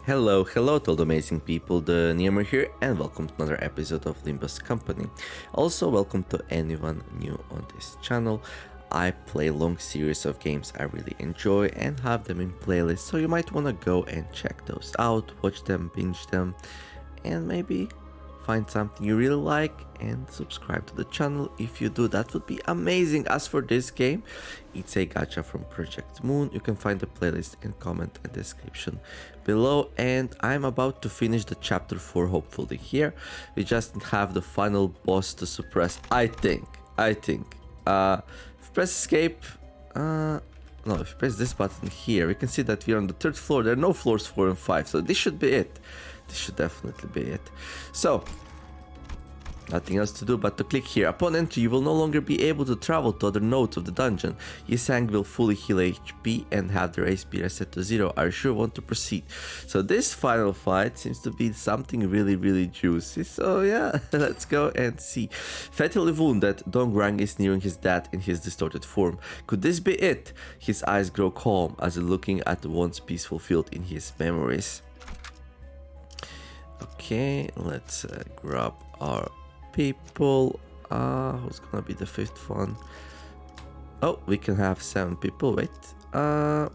Hello to all the amazing people, TheNeomare here, and welcome to another episode of Limbus Company. Also, welcome to anyone new on this channel. I play long series of games I really enjoy and have them in playlists, so you might want to go and check those out, watch them, binge them, and maybe find something you really like and subscribe to the channel. If you do, that would be amazing. As for this game, it's a gacha from Project Moon. You can find the playlist and comment and description below, and I'm about to finish the chapter 4 hopefully here. We just have the final boss to suppress, I think. If you press escape, no, if you press this button here, we can see that we're on the 3rd floor. There are no floors 4 and 5, so this should be it. This should definitely be it. So, nothing else to do but to click here. Upon entry, you will no longer be able to travel to other nodes of the dungeon. Yisang will fully heal HP and have their HP reset to 0. Are you sure you want to proceed? So this final fight seems to be something really juicy. So yeah, let's go and see. Fatally wounded, Dongrang is nearing his death in his distorted form. Could this be it? His eyes grow calm as looking at the once peaceful field in his memories. Okay, let's grab our people. Who's gonna be the 5th one? Oh, we can have 7 people. Wait. There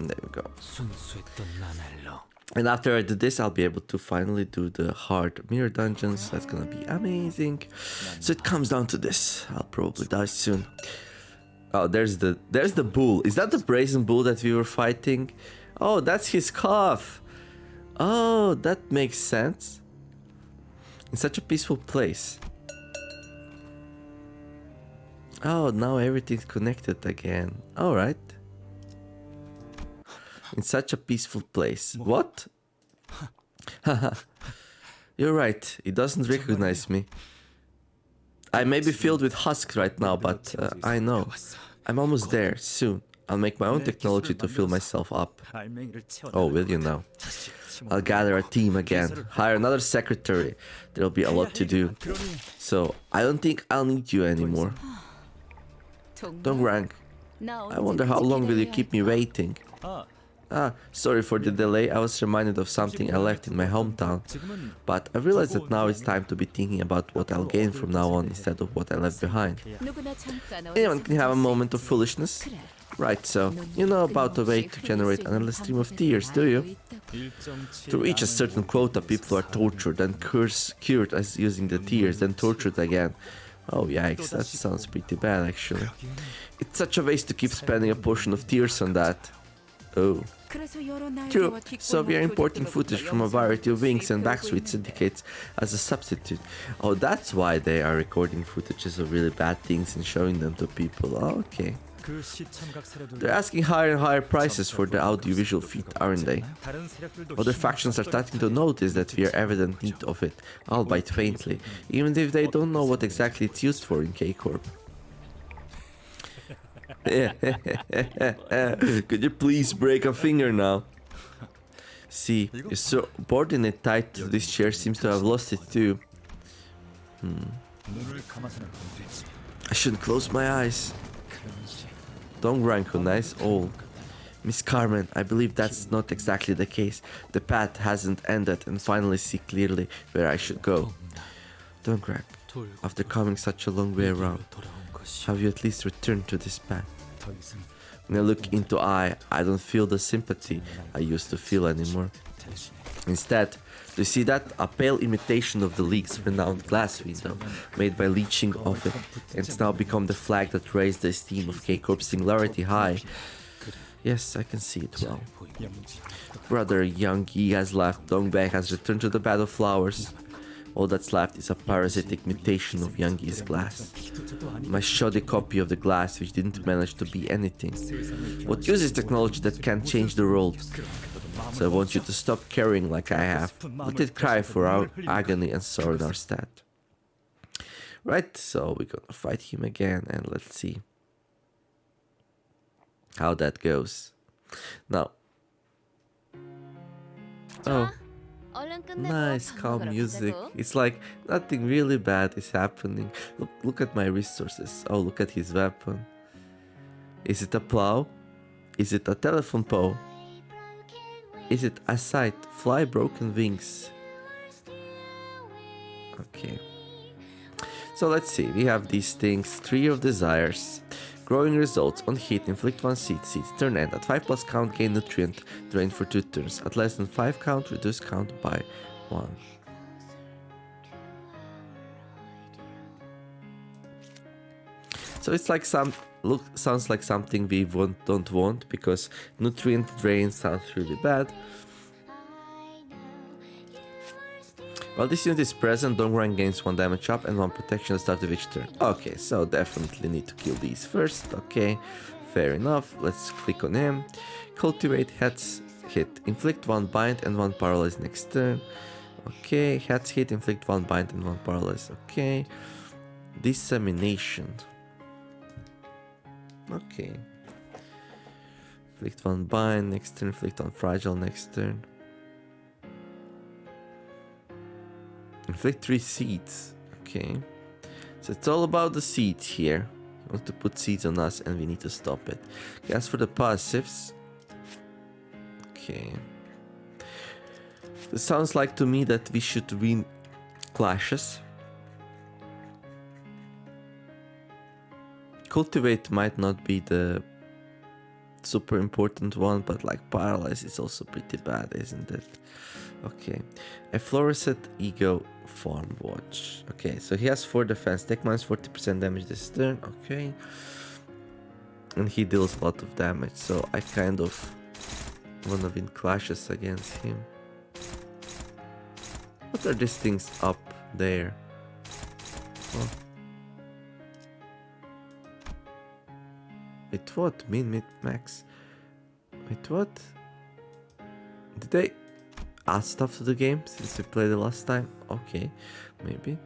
we go. And after I do this, I'll be able to finally do the hard mirror dungeons. That's gonna be amazing. So it comes down to this. I'll probably die soon. Oh, there's the bull. Is that the brazen bull that we were fighting? Oh, that's his cough. Oh, that makes sense. In such a peaceful place. Oh, now everything's connected again. Alright. In such a peaceful place. What? Haha. You're right. He doesn't recognize me. I may be filled with husks right now, but I know. I'm almost there, soon. I'll make my own technology to fill myself up. Oh, will you now? I'll gather a team again, hire another secretary. There'll be a lot to do. So, I don't think I'll need you anymore. Don't rank. I wonder how long will you keep me waiting? Sorry for the delay. I was reminded of something I left in my hometown. But I realized that now it's time to be thinking about what I'll gain from now on instead of what I left behind. Anyone can have a moment of foolishness. Right, so, you know about the way to generate an endless stream of tears, do you? To reach a certain quota, people are tortured and cured as using the tears, then tortured again. Oh yikes, that sounds pretty bad actually. It's such a waste to keep spending a portion of tears on that. Oh. True, so we are importing footage from a variety of Wings and Backstreet syndicates as a substitute. Oh, that's why they are recording footages of really bad things and showing them to people. Oh, okay. They're asking higher and higher prices for the audiovisual feed, aren't they? Other factions are starting to notice that we are evident need of it, albeit faintly, even if they don't know what exactly it's used for in K-Corp. Could you please break a finger now? See, your subordinate tied to this chair seems to have lost it too. I shouldn't close my eyes. Don't rank on nice old. Miss Carmen, I believe that's not exactly the case. The path hasn't ended and finally see clearly where I should go. Don't rank. After coming such a long way around, have you at least returned to this path? When I look into I don't feel the sympathy I used to feel anymore. Instead, do you see that? A pale imitation of the League's renowned glass window, made by leeching off it, and it's now become the flag that raised the esteem of K-Corp's singularity high. Yes, I can see it well. Brother Young Yi has left, Dongbei has returned to the Bed of Flowers. All that's left is a parasitic mutation of Young Yi's glass. My shoddy copy of the glass which didn't manage to be anything. What uses technology that can't change the world? So I want you to stop caring like I have. Let it cry for our agony and sorrow in our stead. Right, so we're gonna fight him again and let's see how that goes. Now. Oh. Nice calm music. It's like nothing really bad is happening. Look at my resources. Oh, look at his weapon. Is it a plow? Is it a telephone pole? Is it a sight? Fly broken wings. Okay. So let's see. We have these things. Tree of Desires. Growing results. On hit, inflict 1 seed. Seeds turn end. At 5 plus count, gain nutrient. Drain for 2 turns. At less than 5 count, reduce count by 1. So it's like sounds like something we don't want, because nutrient drain sounds really bad. While this unit is present, Dongran gains 1 damage up and 1 protection at the start of each turn. Okay, so definitely need to kill these first. Okay, fair enough. Let's click on him. Cultivate, heads hit, inflict 1 bind and 1 paralyze next turn. Okay, heads hit, inflict 1 bind and 1 paralyze. Okay, dissemination. Okay. Inflict 1 bind next turn, inflict 1 fragile next turn. Inflict 3 seeds. Okay. So it's all about the seeds here. You want to put seeds on us and we need to stop it. Okay, as for the passives. Okay. It sounds like to me that we should win clashes. Cultivate might not be the super important one, but like Paralyze is also pretty bad, isn't it? Okay. A Fluorescent E.G.O. Farm Watch. Okay, so he has 4 defense. Take minus 40% damage this turn. Okay. And he deals a lot of damage, so I kind of want to win clashes against him. What are these things up there? Oh. Wait, what? Min, max? Wait, what? Did they add stuff to the game since we played it last time? Okay, maybe.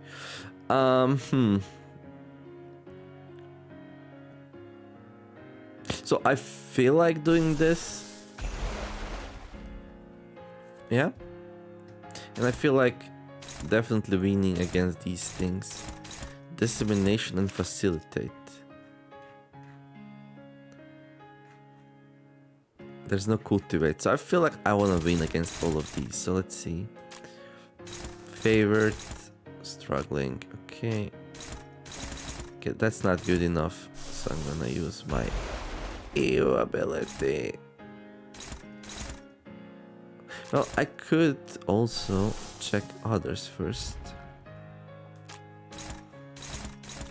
So I feel like doing this. Yeah? And I feel like definitely winning against these things. Dissemination and Facilitate. There's no Cultivate, so I feel like I want to win against all of these. So let's see. Favored, struggling. Okay. Okay, that's not good enough. So I'm gonna use my E.G.O ability. Well, I could also check others first.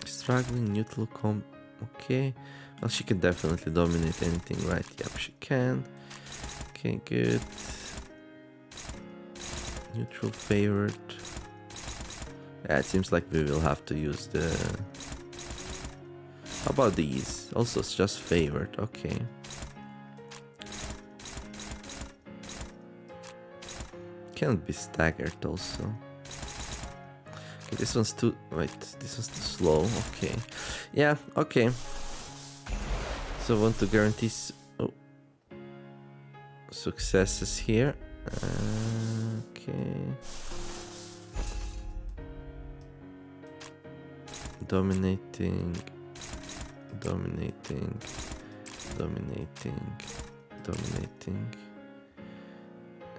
Struggling, neutral comp. Okay. Well, she can definitely dominate anything, right? Yep, she can. Okay, good. Neutral favored. Yeah, it seems like we will have to use the... How about these? Also, it's just favored. Okay. Can't be staggered also. Okay, this one's too... Wait, this one's too slow. Okay. Yeah, okay. So I want to guarantee successes here. Okay. Dominating.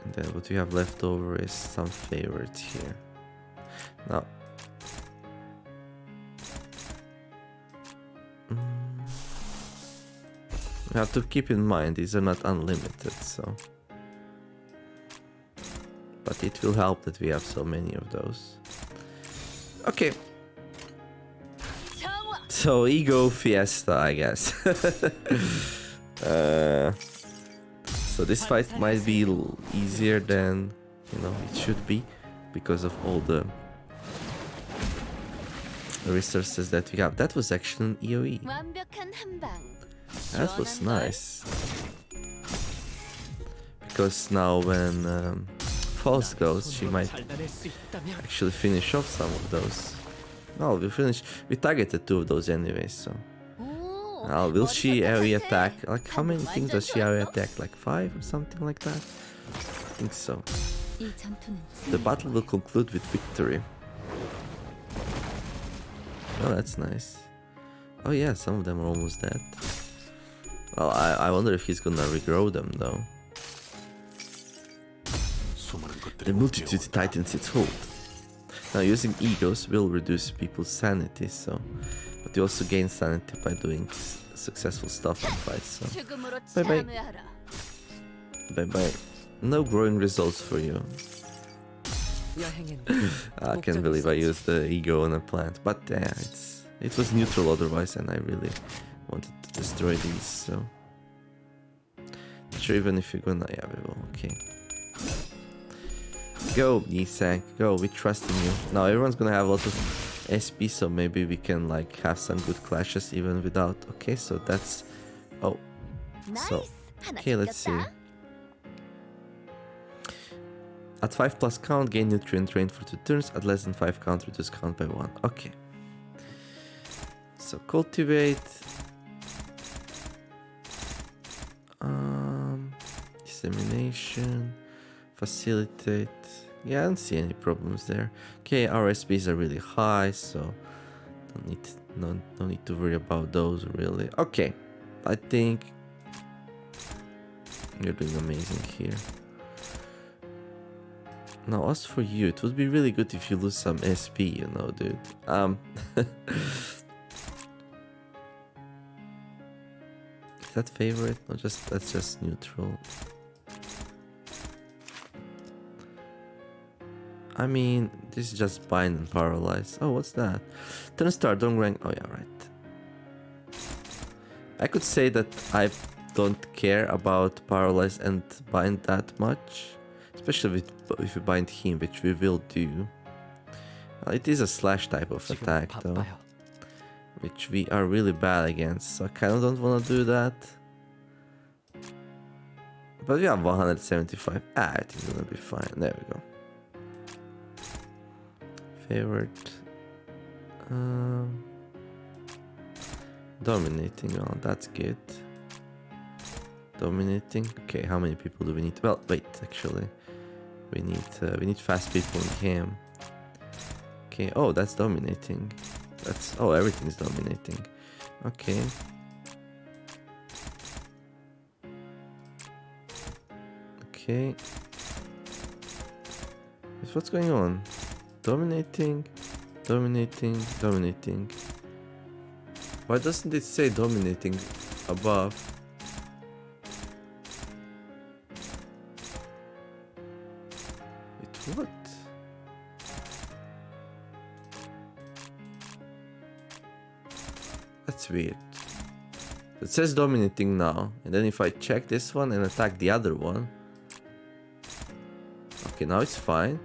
And then what we have left over is some favorites here. Now. You have to keep in mind these are not unlimited, so. But it will help that we have so many of those. Okay. So E.G.O Fiesta, I guess. So this fight might be easier than, you know, it should be, because of all the resources that we have. That was actually an EOE. That was nice. Because now when False goes, she might actually finish off some of those. No, we targeted 2 of those anyway, so. Now, will she area attack? Like, how many things does she area attack? Like 5 or something like that? I think so. The battle will conclude with victory. Oh, that's nice. Oh yeah, some of them are almost dead. Well, I wonder if he's gonna regrow them though. The multitude tightens its hold. Now using E.G.Os will reduce people's sanity, so... But you also gain sanity by doing successful stuff in fights, so... Bye bye. Bye bye. No growing results for you. I can't believe I used the E.G.O on a plant, but yeah, it was neutral otherwise, and I really wanted to destroy these, so... Not sure even if you're gonna... Yeah, we will, okay. Go, Yisak, go, we trust in you. Now everyone's gonna have a lot of SP, so maybe we can like have some good clashes even without... Okay, so that's... Oh. So, okay, let's see. At 5+ count, gain nutrient drain for 2 turns. At less than 5 count, reduce count by 1. Okay. So cultivate. Dissemination. Facilitate. Yeah, I don't see any problems there. Okay, our SPs are really high, so no need to worry about those really. Okay, I think you're doing amazing here. Now, as for you, it would be really good if you lose some SP, you know, dude. Is that favorite? No, that's just neutral. I mean, this is just bind and paralyze. Oh, what's that? Turn start, don't rank. Oh yeah, right. I could say that I don't care about paralyze and bind that much. Especially if we bind him, which we will do. Well, it is a slash type of attack though, which we are really bad against, so I kind of don't want to do that. But we have 175. I think it's gonna be fine. There we go. Favorite. Dominating. Oh, that's good. Dominating. Okay, how many people do we need? Well, wait, actually. We need fast people in him. Okay, oh, that's dominating. Oh, everything's dominating. Okay. Okay. What's going on? Dominating, dominating, dominating. Why doesn't it say dominating above? What? That's weird. It says dominating now, and then if I check this one and attack the other one. Okay, now it's fine.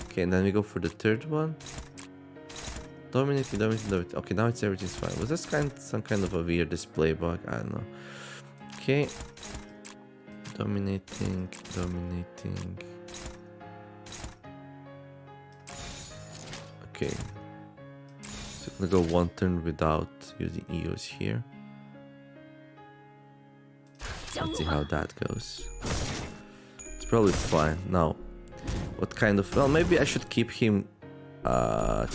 Okay, and then we go for the third one. Dominating, dominating, dominating. Okay, now everything's fine. Was this some kind of a weird display bug? I don't know. Okay. Dominating, dominating. Okay, so I'm gonna go one turn without using E.G.Os here. Let's see how that goes. It's probably fine. Now, what kind of... Well, maybe I should keep him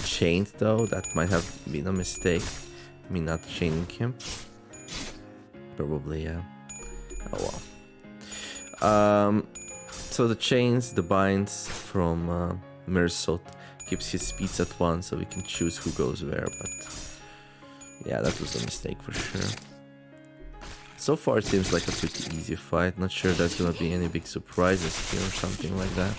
chained though. That might have been a mistake. Me not chaining him. Probably, yeah. Oh well. So the chains, the binds from Mersot keeps his speeds at 1, so we can choose who goes where, but yeah, that was a mistake for sure. So far it seems like a pretty easy fight. Not sure there's gonna be any big surprises here or something like that.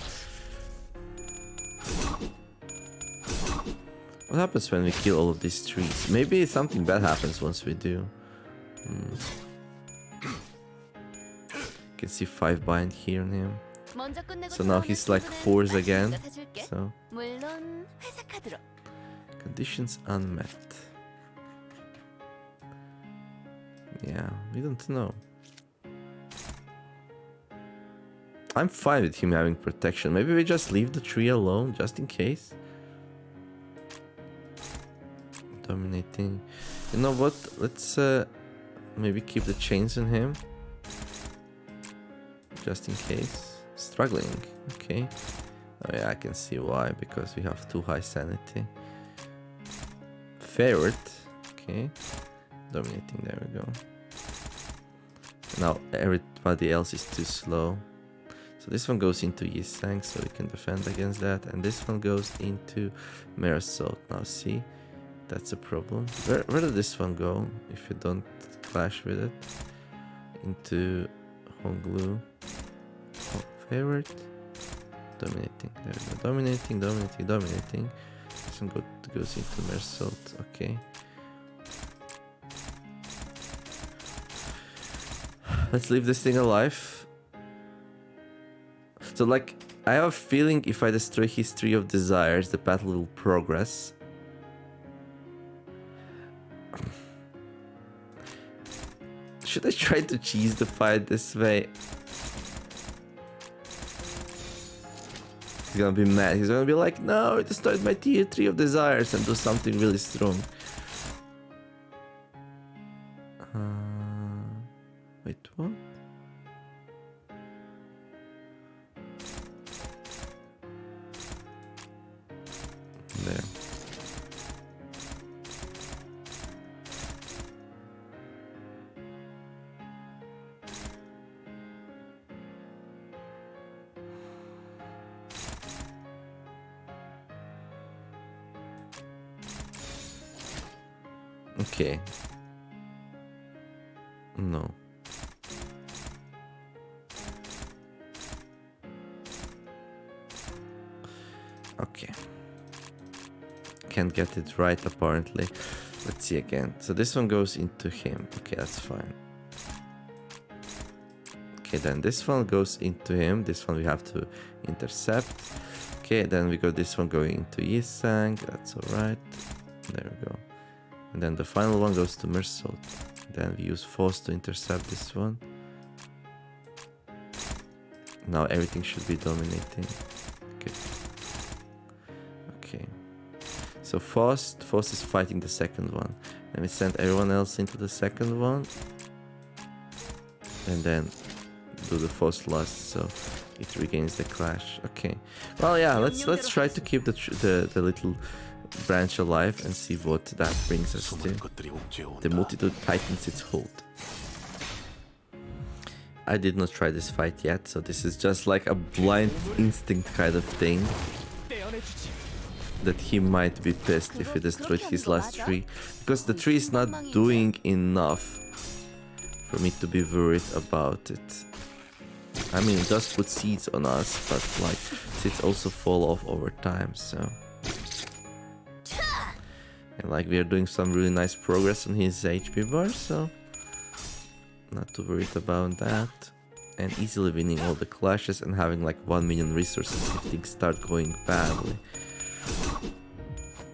What happens when we kill all of these trees? Maybe something bad happens once we do. You can see 5 bind here on him. So now he's like 4s again. So conditions unmet. Yeah, we don't know. I'm fine with him having protection. Maybe we just leave the tree alone just in case. Dominating. You know what? Let's maybe keep the chains on him. Just in case. Struggling. Okay. Oh yeah, I can see why. Because we have too high sanity. Ferret. Okay. Dominating. There we go. Now everybody else is too slow. So this one goes into Yisang, so we can defend against that. And this one goes into Marisol. Now see, that's a problem. Where did this one go if you don't clash with it? Into Honglu. Oh, favorite. Dominating. There we go. Dominating, dominating, dominating. This one goes into Marisol. Okay. Let's leave this thing alive. So like, I have a feeling if I destroy his Tree of Desires, the battle will progress. Should I try to cheese the fight this way? He's gonna be mad. He's gonna be like, no, it destroyed my Tree of Desires, and do something really strong. Wait, what? There. Okay. No. Okay. Can't get it right apparently. Let's see again. So this one goes into him. Okay, that's fine. Okay, then this one goes into him. This one we have to intercept. Okay, then we got this one going into Yisang. That's alright. There we go. And then the final one goes to Mersalt. Then we use Force to intercept this one. Now everything should be dominating. Good. Okay. So Faust is fighting the second one. Then we send everyone else into the second one. And then do the Faust last, so it regains the clash. Okay. Well, yeah, let's try to keep the little branch alive and see what that brings us to. The multitude tightens its hold. I did not try this fight yet, so this is just like a blind instinct kind of thing. That he might be pissed if he destroyed his last tree. Because the tree is not doing enough for me to be worried about it. I mean, it does put seeds on us, but like, seeds also fall off over time, so... And like, we are doing some really nice progress on his HP bar, so... Not too worried about that. And easily winning all the clashes and having like 1 million resources if things start going badly.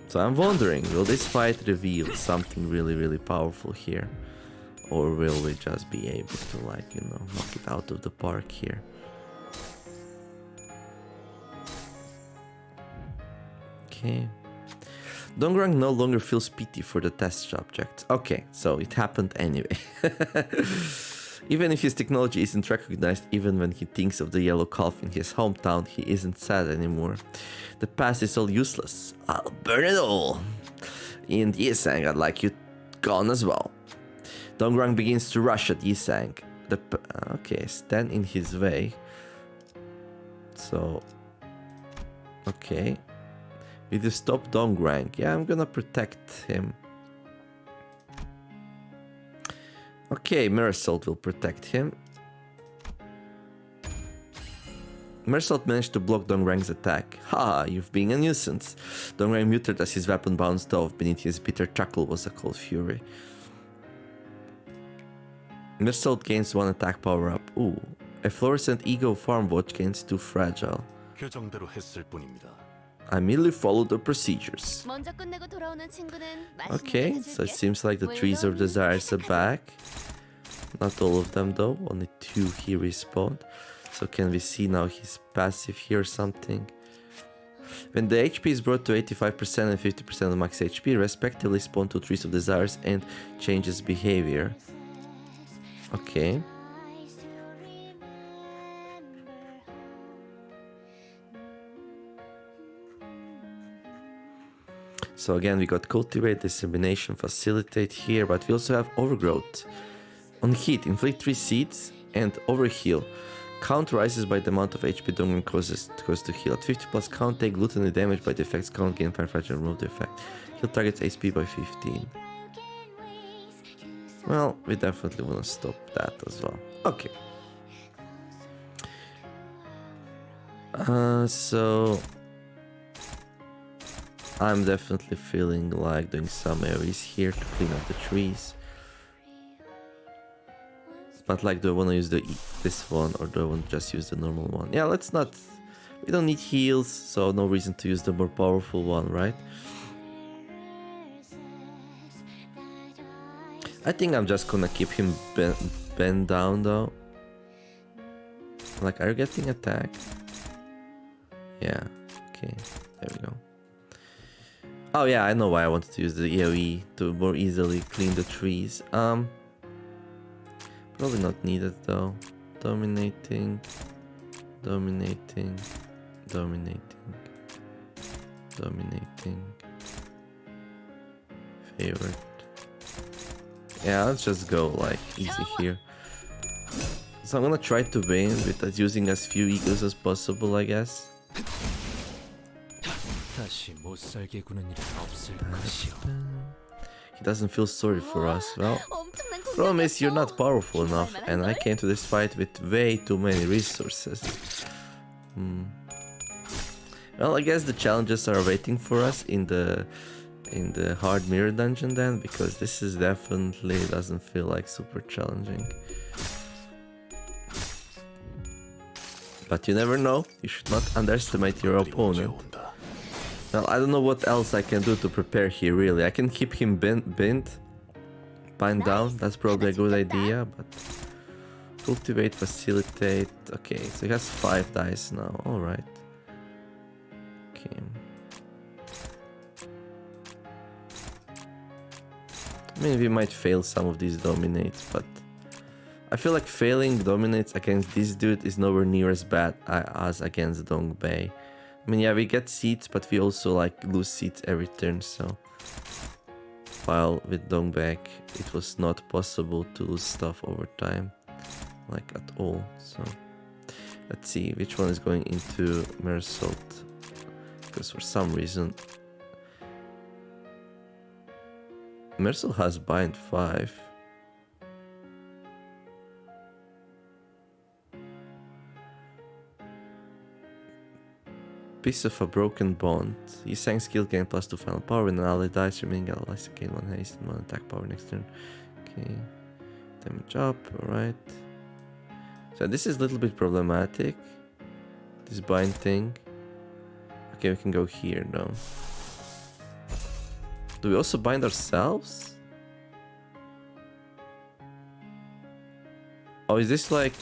So I'm wondering, will this fight reveal something really powerful here? Or will we just be able to, like, you know, knock it out of the park here? Okay. Dongrang no longer feels pity for the test subject. Okay, so it happened anyway. Even if his technology isn't recognized, even when he thinks of the yellow calf in his hometown, he isn't sad anymore. The past is all useless. I'll burn it all. And Yisang, I'd like you gone as well. Dongrang begins to rush at Yisang. Okay, stand in his way. So... Okay. Will you stop Dongrang? Yeah, I'm gonna protect him. Okay, Marisol will protect him. Marisol managed to block Dongrang's attack. Ha, you've been a nuisance. Dongrang muted as his weapon bounced off. Beneath his bitter chuckle was a cold fury. Marisol gains 1 attack power up. Ooh, a fluorescent E.G.O farm watch gains 2 fragile. I merely followed the procedures. Okay, so it seems like the trees of desires are back. Not all of them though, only 2 here respawned. So can we see now his passive here or something? When the HP is brought to 85% and 50% of max HP, respectively spawn 2 trees of desires and changes behavior. Okay. So again, we got Cultivate, Dissemination, Facilitate here, but we also have Overgrowth. On hit, inflict 3 seeds and overheal. Count rises by the amount of HP Dongan causes to heal. At 50 plus count, take gluttony damage by the effects count, gain fire fragile, remove the effect. Heal target's HP by 15. Well, we definitely want to stop that as well. Okay. So I'm definitely feeling like doing some AoEs here to clean up the trees. But like, do I want to use this one or do I want to just use the normal one? Yeah, let's not. We don't need heals, so no reason to use the more powerful one, right? I think I'm just gonna keep him bent down though. Like, are you getting attacked? Yeah, okay, there we go. Oh yeah, I know why I wanted to use the AoE to more easily clean the trees. Probably not needed though. Dominating, dominating, dominating, dominating. Favorite. Yeah, let's just go like easy here. So I'm gonna try to win with using as few E.G.Os as possible, I guess. He doesn't feel sorry for us. Well, problem is you're not powerful enough, and I came to this fight with way too many resources. Well, I guess the challenges are waiting for us in the hard mirror dungeon then, because this is definitely doesn't feel like super challenging. But you never know, you should not underestimate your opponent. Well, I don't know what else I can do to prepare here really. I can keep him bind down, that's probably a good idea, but cultivate, facilitate. Okay, so he has 5 dice now, alright. Okay. I mean, we might fail some of these dominates, but I feel like failing dominates against this dude is nowhere near as bad as against Dongbei. I mean, yeah, we get seeds, but we also like lose seeds every turn, so... While with Dongbei, it was not possible to lose stuff over time, like at all, so... Let's see, which one is going into Mersalt, because for some reason... Mersal has bind 5. Piece of a broken bond. You sang skill gain +2 final power when an ally dies, remaining allies gain 1 haste and 1 attack power next turn. Okay. Damage up, alright. So this is a little bit problematic. This bind thing. Okay, we can go here now. Do we also bind ourselves? Oh, is this like...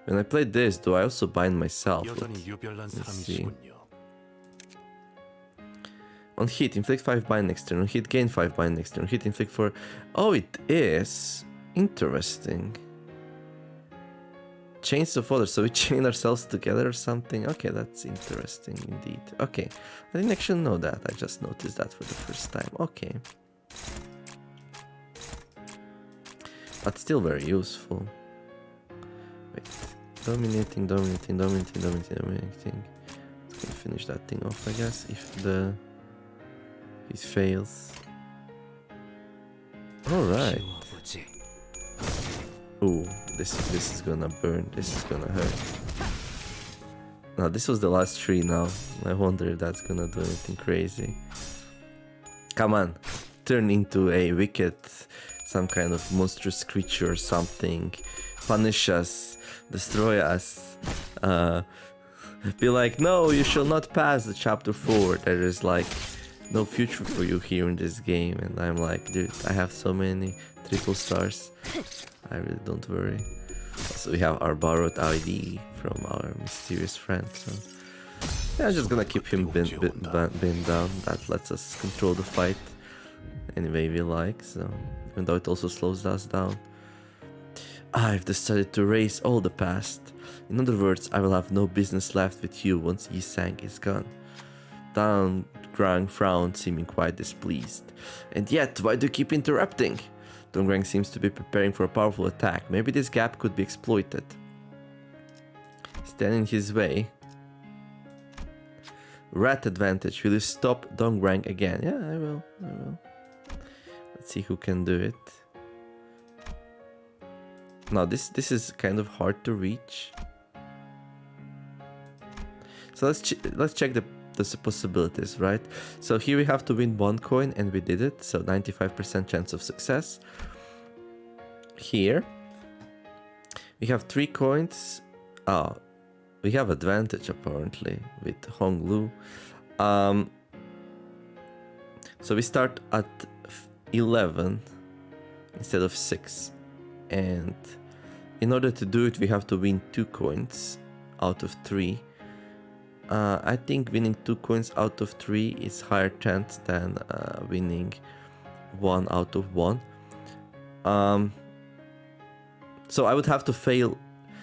When I play this, do I also bind myself? Let's see. On hit, inflict 5 bind next turn. On hit, gain 5 bind next turn. On hit, inflict 4... Oh, it is! Interesting. Chains of others, so we chain ourselves together or something? Okay, that's interesting indeed. Okay, I didn't actually know that. I just noticed that for the first time. Okay. But still very useful. Wait. Dominating, dominating, dominating, dominating, dominating. Let's gonna finish that thing off, I guess, if it fails. Alright. Ooh, this is gonna burn. This is gonna hurt. Now, this was the last tree now. I wonder if that's gonna do anything crazy. Come on. Turn into a wicked, some kind of monstrous creature or something. Punish us. Destroy us. Be like, no, you shall not pass the chapter 4. There is like no future for you here in this game. And I'm like, dude, I have so many triple stars. I really don't worry. Also, we have our borrowed ID from our mysterious friend. So yeah, I'm just gonna keep him bin down. That lets us control the fight any way we like. So even though it also slows us down. I've decided to erase all the past. In other words, I will have no business left with you once Yi-Sang is gone. Donggrang frowned, seeming quite displeased. And yet, why do you keep interrupting? Donggrang seems to be preparing for a powerful attack. Maybe this gap could be exploited. Stand in his way. Rat advantage. Will you stop Donggrang again? Yeah, I will. Let's see who can do it. Now this is kind of hard to reach. So let's check the possibilities, right? So here we have to win 1 coin, and we did it. So 95% chance of success. Here we have 3 coins. Oh, we have advantage apparently with Honglu. So we start at 11 instead of 6, and in order to do it we have to win 2 coins out of 3. I think winning 2 coins out of 3 is higher chance than winning 1 out of 1. So I would have to fail.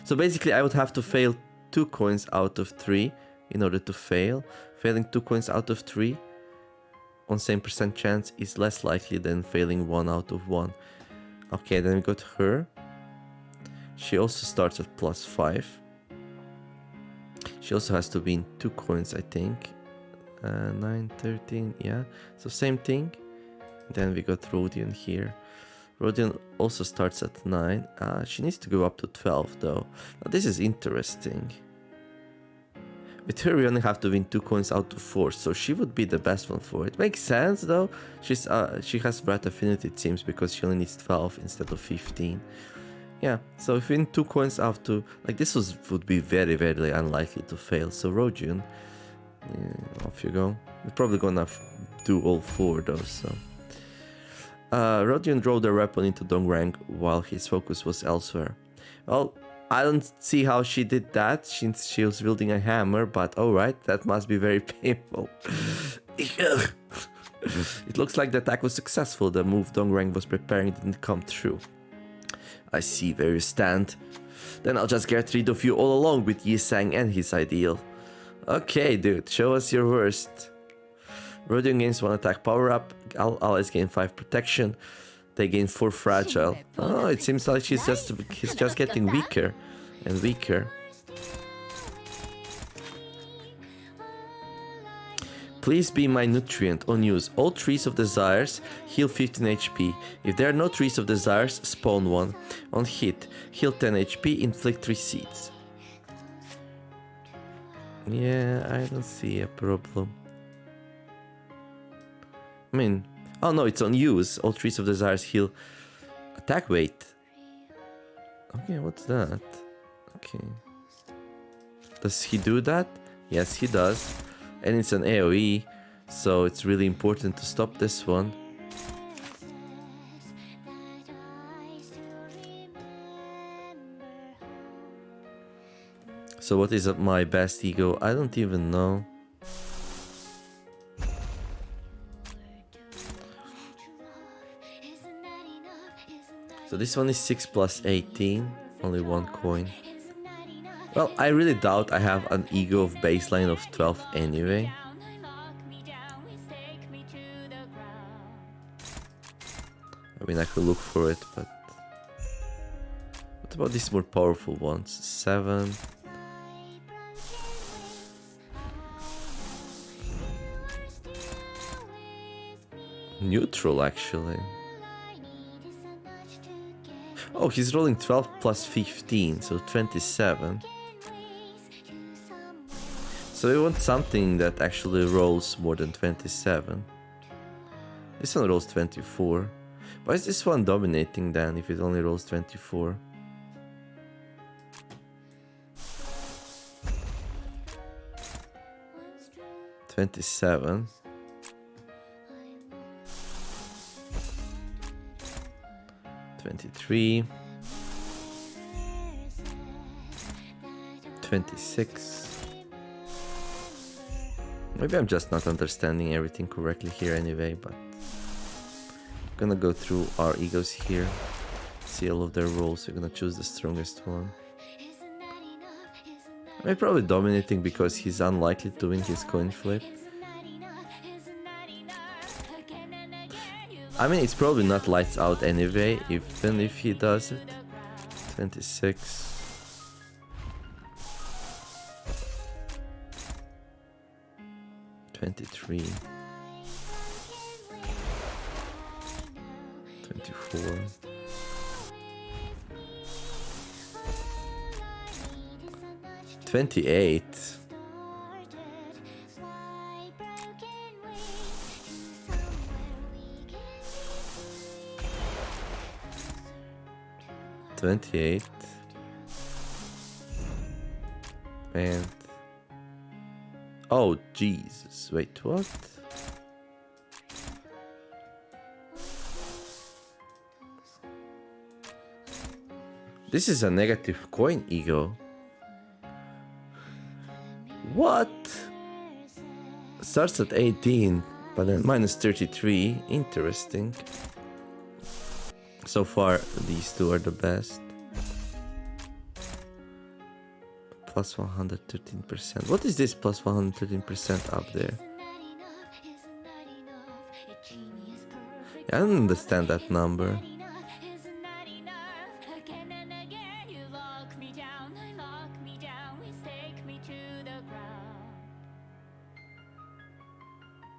So basically I would have to fail 2 coins out of 3 in order to fail. Failing 2 coins out of 3 on same percent chance is less likely than failing 1 out of 1. Okay, then we got her. She also starts at +5. She also has to win 2 coins, I think. 9, 13, yeah. So same thing. Then we got Rodion here. Rodion also starts at 9. She needs to go up to 12 though. Now this is interesting. With her we only have to win 2 coins out of 4, so she would be the best one for it. Makes sense though. She has Rat Affinity it seems, because she only needs 12 instead of 15. Yeah, so if we win 2 coins out to, like this would be very, very unlikely to fail. So Rodion, off you go. We're probably gonna do all 4 though, so. Rodion drove their weapon into Donggrang while his focus was elsewhere. Well, I don't see how she did that since she was wielding a hammer, but alright, that must be very painful. It looks like the attack was successful. The move Donggrang was preparing didn't come true. I see where you stand. Then I'll just get rid of you all along with Yi Sang and his ideal. Okay, dude, show us your worst. Rodion gains 1 attack power up. Allies gain 5 protection. They gain 4 fragile. Oh, it seems like he's just getting weaker and weaker. Please be my nutrient. On use. All trees of desires heal 15 HP. If there are no trees of desires, spawn 1. On hit, heal 10 HP, inflict 3 seeds. Yeah, I don't see a problem. I mean, oh no, it's on use. All trees of desires heal attack weight. Okay, what's that? Okay. Does he do that? Yes, he does. And it's an AoE, so it's really important to stop this one. So what is my best E.G.O? I don't even know. So this one is 6 plus 18, only 1 coin. Well, I really doubt I have an E.G.O of baseline of 12 anyway. I mean, I could look for it, but... What about these more powerful ones? 7... Neutral, actually. Oh, he's rolling 12 plus 15, so 27. So we want something that actually rolls more than 27. This one rolls 24. Why is this one dominating then if it only rolls 24? $27. 23. 26. Maybe I'm just not understanding everything correctly here anyway, but I'm gonna go through our E.G.Os here, see all of their rolls. We're gonna choose the strongest one. I'm probably dominating because he's unlikely to win his coin flip. I mean, it's probably not lights out anyway, even if he does it. 26. 23. 24. 28. 28. And oh Jesus, wait, what? This is a negative coin, E.G.O. What? Starts at 18, but then minus 33. Interesting. So far, these two are the best. Plus 113%. What is this plus 113% up there? I don't understand that number.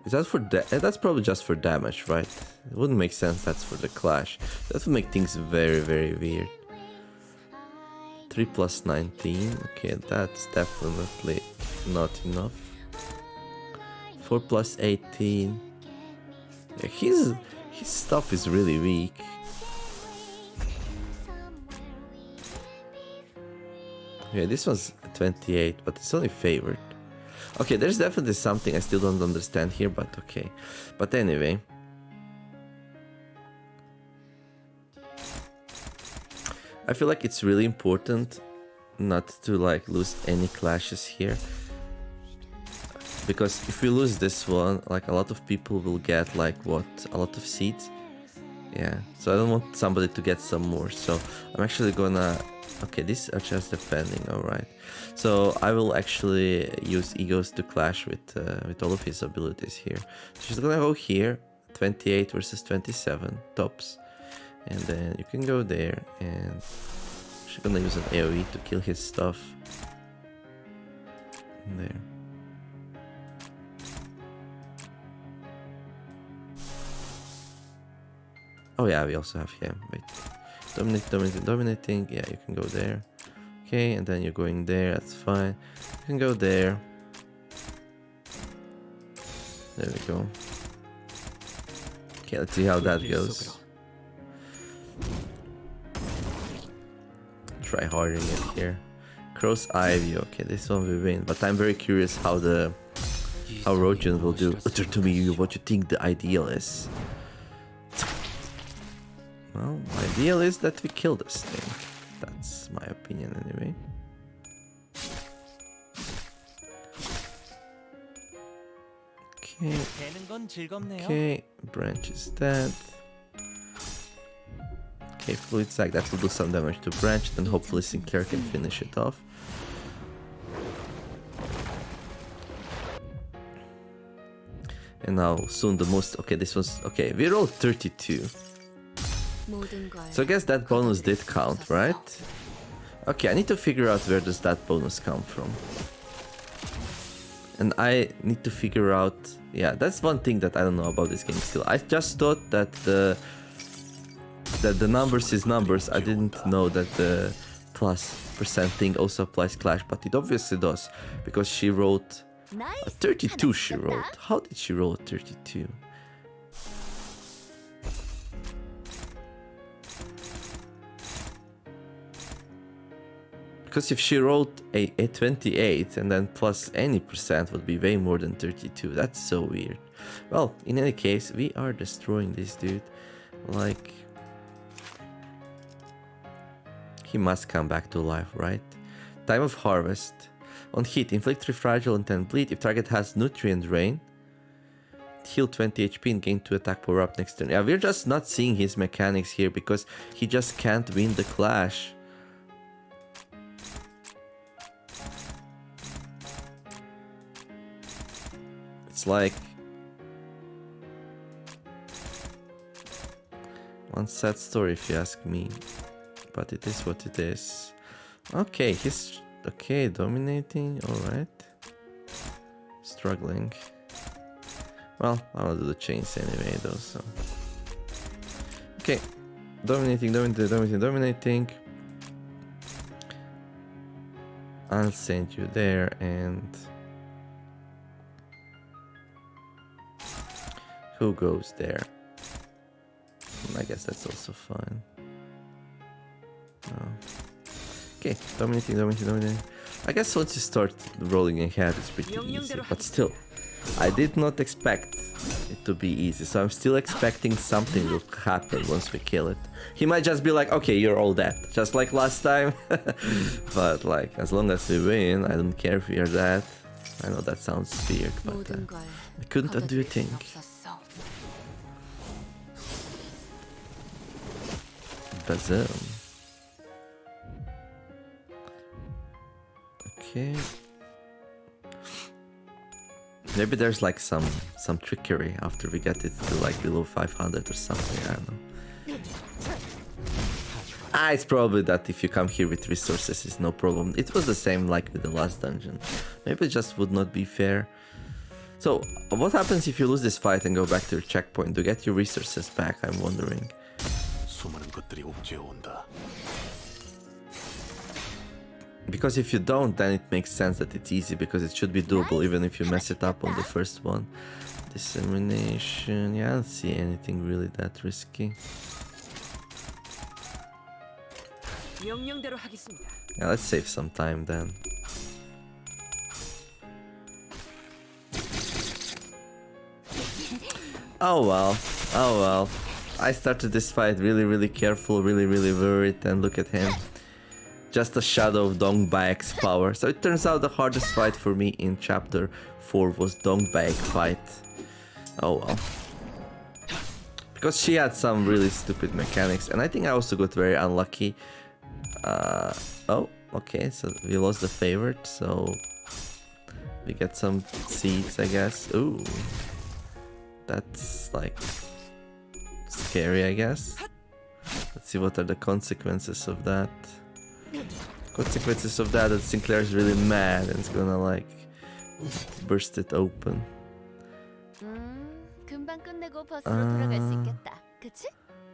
Is that for that's probably just for damage, right? It wouldn't make sense that's for the clash. That would make things very, very weird. 3 plus 19. Okay, that's definitely not enough. 4 plus 18. Yeah, his stuff is really weak. Yeah, this one's 28, but it's only favored. Okay, there's definitely something I still don't understand here, but okay. But anyway. I feel like it's really important not to like lose any clashes here. Because if we lose this one, like a lot of people will get like what? A lot of seeds. Yeah, so I don't want somebody to get some more. So I'm actually gonna... Okay, these are just defending, alright. So I will actually use E.G.Os to clash with all of his abilities here. So she's gonna go here, 28 versus 27, tops. And then you can go there, and she's gonna use an AoE to kill his stuff. There. Oh yeah, we also have him. Wait. Dominating. Yeah, you can go there. Okay, and then you're going there. That's fine. You can go there. There we go. Okay, let's see how that goes. Try harding it here. Cross Ivy. Okay, this one we win. But I'm very curious how Rojin will do. Utter to me what you think the ideal is. Well, ideal is that we kill this thing. That's my opinion anyway. Okay. Okay, branch is dead. Okay, fluid sac, that will do some damage to branch, then hopefully Sinclair can finish it off. And now soon the most... Okay, this was... Okay, we rolled 32. So I guess that bonus did count, right? Okay, I need to figure out where does that bonus come from. And I need to figure out... Yeah, that's one thing that I don't know about this game still. I just thought that the numbers is numbers. I didn't know that the +% thing also applies clash, but it obviously does. Because she wrote... 32 she wrote. How did she roll 32? Because if she rolled a 28 and then plus any percent would be way more than 32. That's so weird. Well, in any case, we are destroying this dude. Like... He must come back to life, right? Time of harvest. On hit, inflict 3 fragile and 10 bleed. If target has nutrient drain, heal 20 HP and gain 2 attack power up next turn. Yeah, we're just not seeing his mechanics here because he just can't win the clash. It's like... One sad story if you ask me. But it is what it is. Okay, he's... Okay, dominating, alright. Struggling. Well, I'll do the chains anyway though, so... Okay. Dominating. I'll send you there and... Who goes there? I guess that's also fine. No. Okay, dominating. I guess once you start rolling ahead, it's pretty easy, but still, I did not expect it to be easy, so I'm still expecting something will happen once we kill it. He might just be like, okay, you're all dead, just like last time. But like, as long as we win, I don't care if you're dead. I know that sounds weird, but I couldn't undo a thing. Bazoom. Okay. Maybe there's like some trickery after we get it to like below 500 or something, I don't know. It's probably that if you come here with resources is no problem. It was the same like with the last dungeon. Maybe it just would not be fair. So, what happens if you lose this fight and go back to your checkpoint? To get your resources back, I'm wondering. Because if you don't, then it makes sense that it's easy, because it should be doable even if you mess it up on the first one. Dissemination, yeah, I don't see anything really that risky. Yeah, let's save some time then. Oh well. I started this fight really careful, really worried, and look at him. Just a shadow of Dongbaek's power. So it turns out the hardest fight for me in chapter 4 was Dongbaek fight. Oh well. Because she had some really stupid mechanics, and I think I also got very unlucky. Oh, okay, so we lost the favorite, so we get some seeds, I guess. Ooh. That's like scary, I guess. Let's see what are the consequences of that. Consequences of that Sinclair is really mad and it's gonna like burst it open.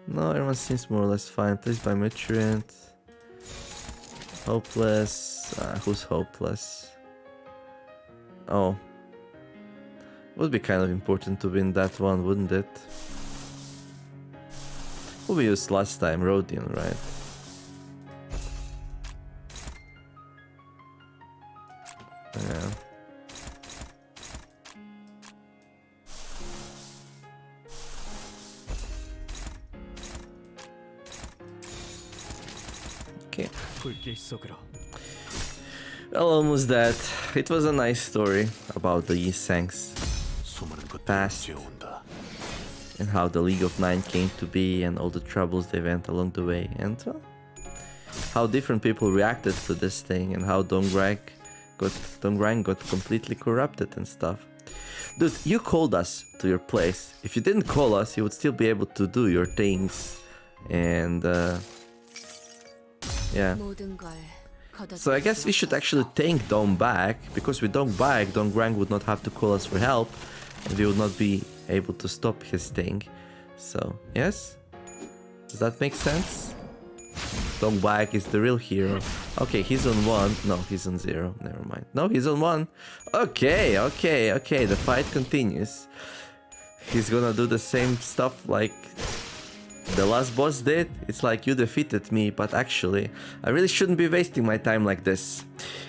No, everyone seems more or less fine. Please buy Nutrient. Hopeless. Who's hopeless? Oh. Would be kind of important to win that one, wouldn't it? Who we used last time? Rodion, right? Yeah. Okay. Well, almost dead. It was a nice story about the Yi-Sang's past and how the League of Nine came to be and all the troubles they went along the way, and how different people reacted to this thing, and how Dongdrang got completely corrupted and stuff. Dude, you called us to your place. If you didn't call us, you would still be able to do your things, and yeah. So I guess we should actually thank Dongbaek, because with Dongbaek, Dongdrang would not have to call us for help, and we would not be able to stop his thing. So, yes? Does that make sense? Dongbaek is the real hero. Okay, he's on 1. No, he's on 0. Never mind. No, he's on 1. Okay. The fight continues. He's gonna do the same stuff like the last boss did. It's like, you defeated me, but actually, I really shouldn't be wasting my time like this.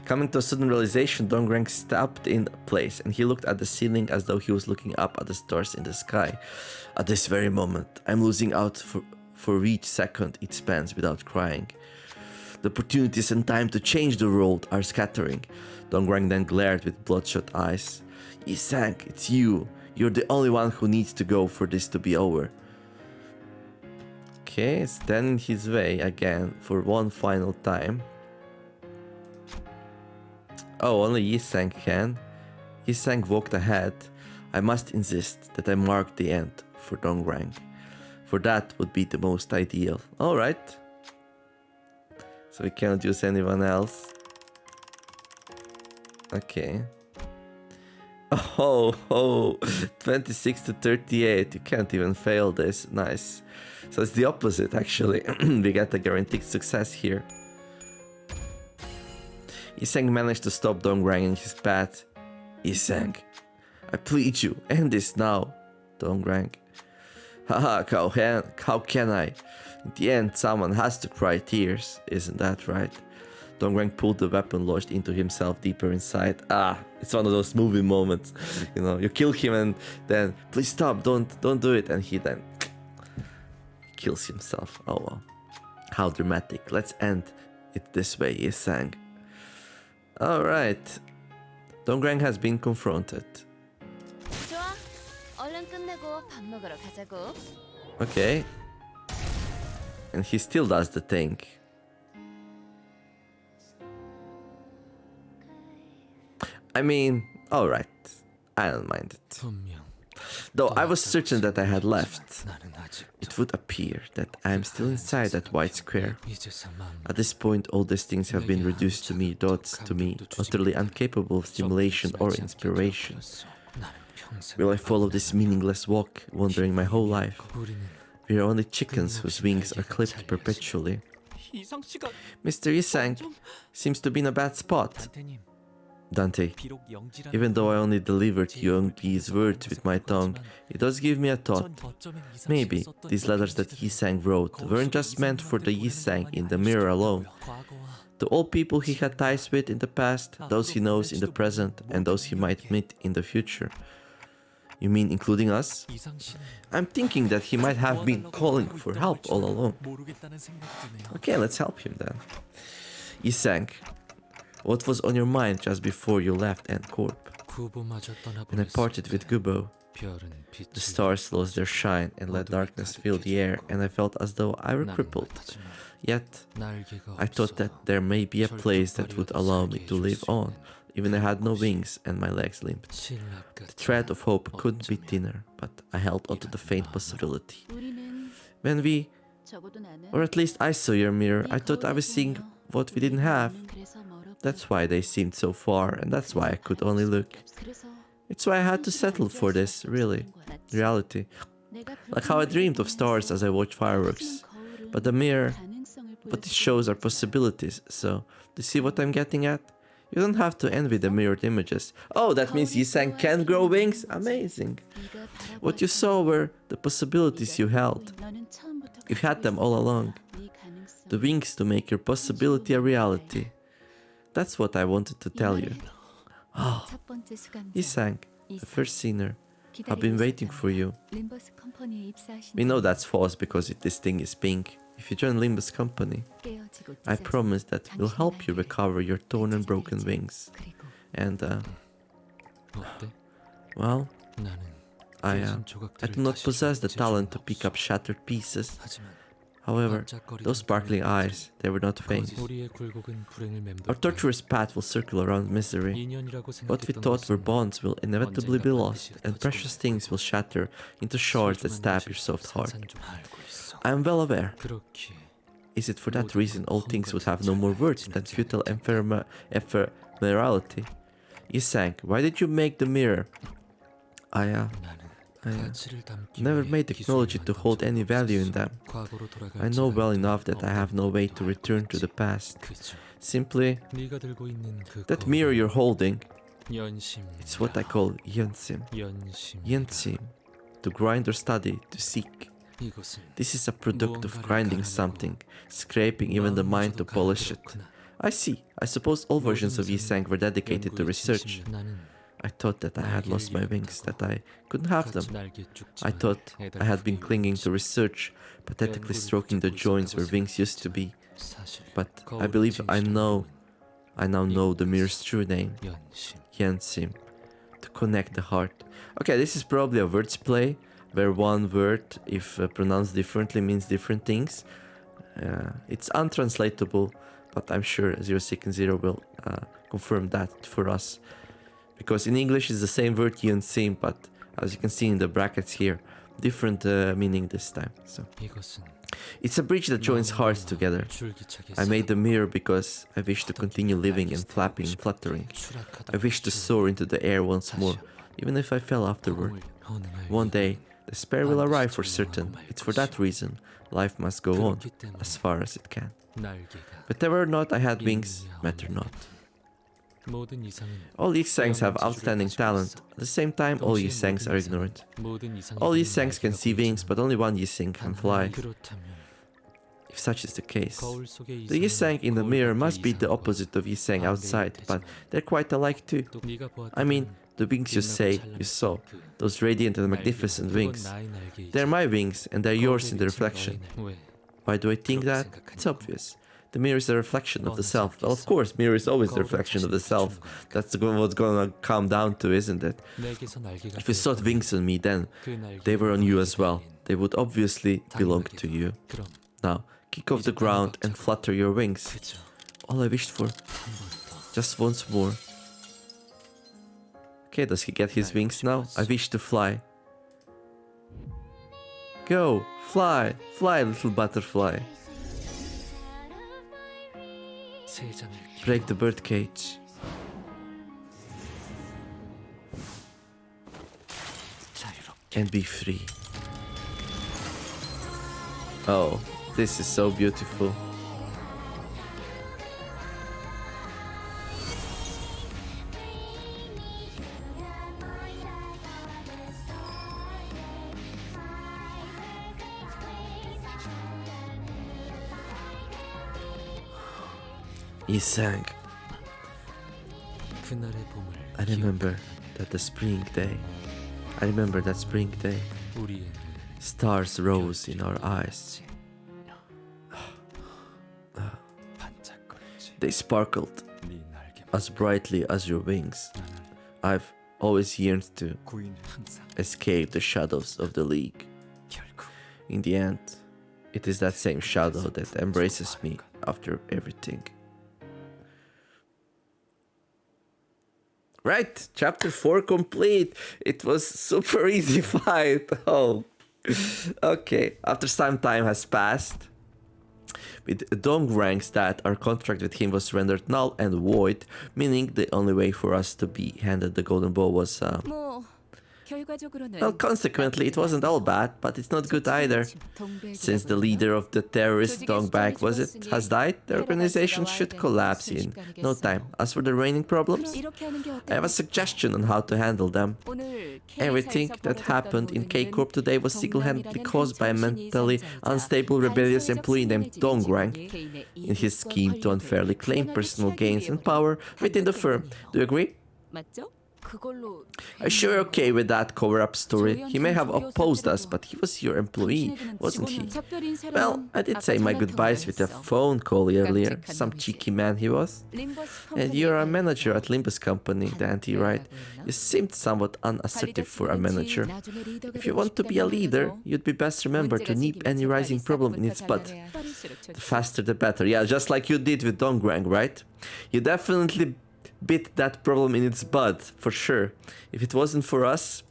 Coming to a sudden realization, Dongdrang stopped in place, and he looked at the ceiling as though he was looking up at the stars in the sky. At this very moment, I'm losing out for each second it spans without crying. The opportunities and time to change the world are scattering. Dongdrang then glared with bloodshot eyes. Yi-Sang, it's you. You're the only one who needs to go for this to be over. Okay, stand in his way again for one final time. Oh, only Yi-Sang can. Yi-Sang walked ahead. I must insist that I mark the end for Dongdrang. For that would be the most ideal. Alright. So we cannot use anyone else. Okay. Oh, 26 to 38. You can't even fail this. Nice. So it's the opposite, actually. We get a guaranteed success here. Isang managed to stop Dongrang in his path. Isang, I plead you, end this now. Dongrang. Haha, how can I? In the end, someone has to cry tears. Isn't that right? Dongrang pulled the weapon lodged into himself deeper inside. It's one of those movie moments. You know, you kill him and then, please stop, don't do it. And he then kills himself. Oh well. How dramatic. Let's end it this way, he sang. Alright. Dongrang has been confronted. 좋아. 얼른 끝내고 밥 먹으러 가자고. Okay. And he still does the thing. I mean, alright. I don't mind it. Though I was certain that I had left. It would appear that I am still inside that white square. At this point, all these things have been reduced to mere dots to me, utterly incapable of stimulation or inspiration. Will I follow this meaningless walk, wandering my whole life? We are only chickens whose wings are clipped perpetually. Mr. Isang seems to be in a bad spot. Dante, even though I only delivered Young's words with my tongue, it does give me a thought. Maybe these letters that Yisang wrote weren't just meant for the Yisang in the mirror alone. To all people he had ties with in the past, those he knows in the present, and those he might meet in the future. You mean including us? I'm thinking that he might have been calling for help all along. Okay, let's help him then. Yisang, what was on your mind just before you left N-Corp? When I parted with E.G.O, the stars lost their shine and let darkness fill the air, and I felt as though I were crippled. Yet, I thought that there may be a place that would allow me to live on, even I had no wings and my legs limped. The thread of hope couldn't be thinner, but I held onto the faint possibility. When we, or at least I saw your mirror, I thought I was seeing what we didn't have. That's why they seemed so far, and that's why I could only look. It's why I had to settle for this, reality. Like how I dreamed of stars as I watched fireworks. But the mirror, what it shows are possibilities, so, do you see what I'm getting at? You don't have to envy the mirrored images. Oh, that means Yisang can grow wings? Amazing. What you saw were the possibilities you held. You had them all along. The wings to make your possibility a reality. That's what I wanted to tell you. Oh, Yisang, the first sinner. I've been waiting for you. We know that's false because this thing is pink. If you join Limbus company, I promise that we'll help you recover your torn and broken wings. And, well, I do not possess the talent to pick up shattered pieces. However, those sparkling eyes, they were not faint. Our tortuous path will circle around misery. What we thought were bonds will inevitably be lost, and precious things will shatter into shards that stab your soft heart. I am well aware. Is it for that reason all things would have no more worth than futile ephemerality? Yisang, why did you make the mirror? I never made technology to hold any value in them. I know well enough that I have no way to return to the past. Simply, that mirror you're holding, it's what I call Yunsim. Yunsim, to grind or study, to seek. This is a product of grinding something, scraping even the mind to polish it. I see. I suppose all versions of Yisang were dedicated to research. I thought that I had lost my wings, that I couldn't have them. I thought I had been clinging to research, pathetically stroking the joints where wings used to be. But I believe I now know the mirror's true name, Yensim, to connect the heart. Okay, this is probably a words play, where one word, if pronounced differently, means different things. It's untranslatable, but I'm sure 060 will confirm that for us. Because in English it's the same word Yensim, but as you can see in the brackets here, different meaning this time. So it's a bridge that joins hearts together. I made the mirror because I wish to continue living and flapping and fluttering. I wish to soar into the air once more, even if I fell afterward. One day, despair will arrive for certain. It's for that reason life must go on as far as it can. Whether or not I had wings, matter not. All Yisangs have outstanding talent. At the same time, all Yisangs are ignorant. All Yisangs can see wings, but only one Yisang can fly. If such is the case, the Yisang in the mirror must be the opposite of Yisang outside, but they're quite alike too. I mean, the wings you say you saw, those radiant and magnificent wings, they're my wings and they're yours in the reflection. Why do I think that? It's obvious. The mirror is a reflection of the self. Well, of course, mirror is always the reflection of the self. That's what's gonna come down to, isn't it? If you saw wings on me, then they were on you as well. They would obviously belong to you. Now, kick off the ground and flutter your wings. All I wished for. Just once more. Okay, does he get his wings now? I wish to fly. Go! Fly! Fly, little butterfly. Break the birdcage. And be free. Oh, this is so beautiful. He sang. I remember that spring day. Stars rose in our eyes. They sparkled as brightly as your wings. I've always yearned to escape the shadows of the League. In the end, it is that same shadow that embraces me after everything. Right, chapter 4 complete. It was super easy fight. Oh, okay. After some time has passed, with Dong ranks that our contract with him was rendered null and void, meaning the only way for us to be handed the golden bow was well, consequently, it wasn't all bad, but it's not good either. Since the leader of the terrorist Dongbag has died, the organization should collapse in no time. As for the reigning problems, I have a suggestion on how to handle them. Everything that happened in K-Corp today was single-handedly caused by a mentally unstable rebellious employee named Dongrang in his scheme to unfairly claim personal gains and power within the firm. Do you agree? Are you sure you're okay with that cover-up story? He may have opposed us, but he was your employee, wasn't he? Well, I did say my goodbyes with a phone call earlier. Some cheeky man he was. And you're a manager at Limbus company, Dante, right? You seemed somewhat unassertive for a manager. If you want to be a leader, you'd be best remember to nip any rising problem in its bud. The faster the better. Yeah, just like you did with Dongrang, right? You definitely bit that problem in its bud, for sure. If it wasn't for us,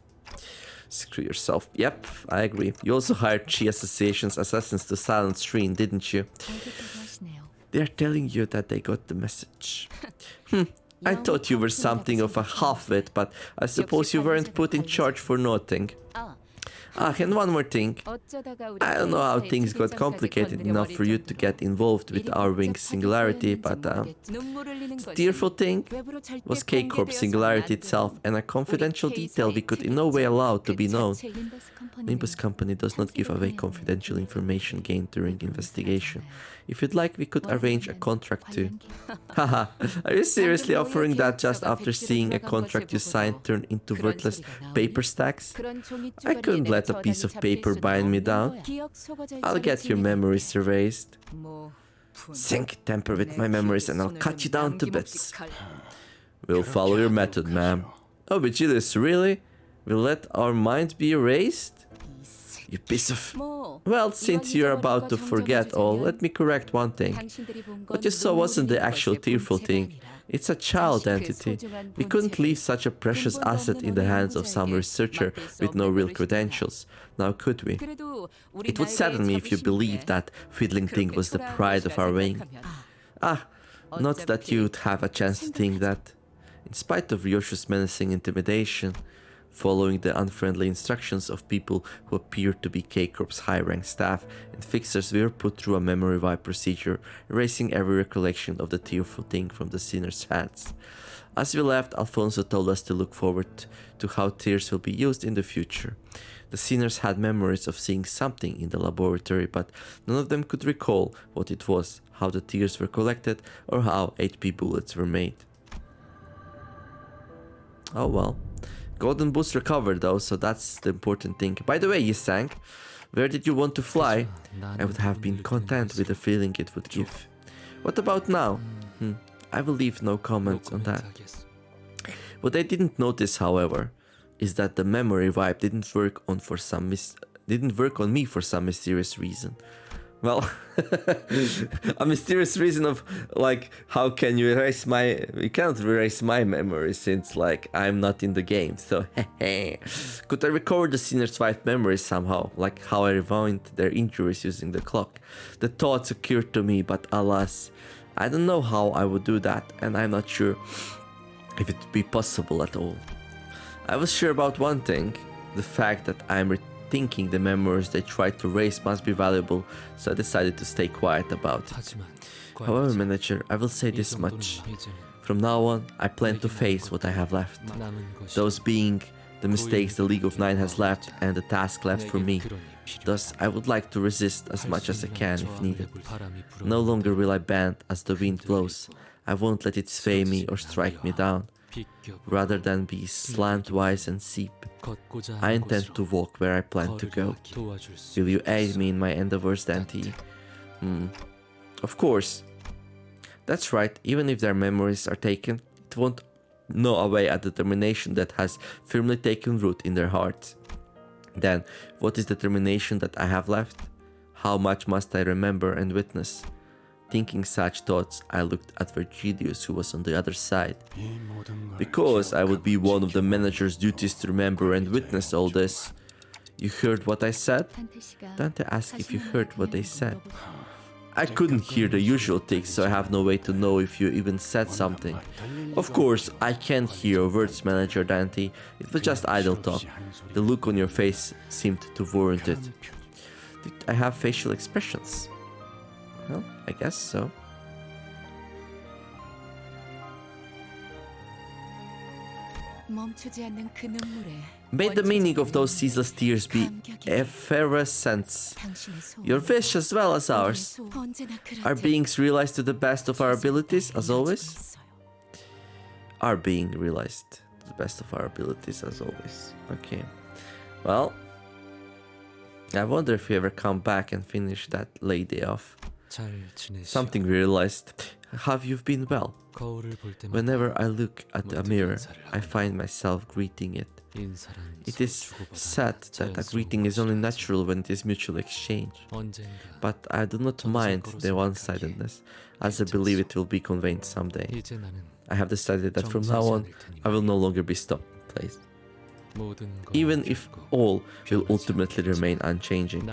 screw yourself. Yep, I agree. You also hired Chi Association's assassins to silence Shreen, didn't you? They're telling you that they got the message. I thought you were something of a half-wit, but I suppose you weren't put in charge for nothing. And one more thing. I don't know how things got complicated enough for you to get involved with our wing's singularity, but the tearful thing was K-Corp's singularity itself and a confidential detail we could in no way allow to be known. Limbus company does not give away confidential information gained during investigation. If you'd like, we could arrange a contract too. Haha, are you seriously offering that just after seeing a contract you signed turn into worthless paper stacks? I couldn't let a piece of paper bind me down. I'll get your memories erased. Think, tamper with my memories and I'll cut you down to bits. We'll follow your method, ma'am. Oh, Vigilus, really? We'll let our minds be erased? You piece of... 뭐 Well, since you're about to forget all, let me correct one thing. What you saw wasn't the actual tearful thing. It's a child entity. We couldn't leave such a precious asset in the hands of some researcher with no real credentials. Now could we? It would sadden me if you believed that fiddling thing was the pride of our wing. Ah, not that you'd have a chance to think that. In spite of Ryoshu's menacing intimidation, following the unfriendly instructions of people who appeared to be K-Corp's high-rank staff and fixers, we were put through a memory wipe procedure, erasing every recollection of the tearful thing from the sinner's hands. As we left, Alfonso told us to look forward to how tears will be used in the future. The sinners had memories of seeing something in the laboratory, but none of them could recall what it was, how the tears were collected, or how HP bullets were made. Oh well. Golden Boost recovered though, so that's the important thing. By the way, Yisang, where did you want to fly? I would have been content with the feeling it would give. What about now? I will leave no comment on that. What I didn't notice, however, is that the memory wipe didn't work on me for some mysterious reason. Well, a mysterious reason of, like, how can you erase you cannot erase my memory since, like, I'm not in the game, so could I recover the sinner's wipe memories somehow, like how I rewound their injuries using the clock? The thoughts occurred to me, but alas, I don't know how I would do that, and I'm not sure if it would be possible at all. I was sure about one thing, the fact that I'm thinking the memories they tried to erase must be valuable, so I decided to stay quiet about it. However, manager, I will say this much. From now on, I plan to face what I have left. Those being the mistakes the League of Nine has left and the task left for me. Thus, I would like to resist as much as I can if needed. No longer will I bend as the wind blows. I won't let it sway me or strike me down. Rather than be slantwise and seep, I intend to walk where I plan to go. Will you aid me in my endeavors, Dante? Of course. That's right, even if their memories are taken, it won't gnaw away at the determination that has firmly taken root in their hearts. Then, what is the determination that I have left? How much must I remember and witness? Thinking such thoughts, I looked at Virgilius, who was on the other side. Because I would be one of the manager's duties to remember and witness all this. You heard what I said? Dante asked if you heard what they said. I couldn't hear the usual tics, so I have no way to know if you even said something. Of course, I can't hear your words, Manager Dante. It was just idle talk. The look on your face seemed to warrant it. Did I have facial expressions? Well, I guess so. May the meaning of those ceaseless tears be effervescence. Your wish as well as ours. Our beings realized to the best of our abilities, as always. Are being realized to the best of our abilities, as always. Okay. Well, I wonder if we ever come back and finish that lady off. Something we realized. Have you been well? Whenever I look at a mirror, I find myself greeting it. It is said that a greeting is only natural when it is mutual exchange. But I do not mind the one-sidedness, as I believe it will be conveyed someday. I have decided that from now on, I will no longer be stopped, please. Even if all will ultimately remain unchanging,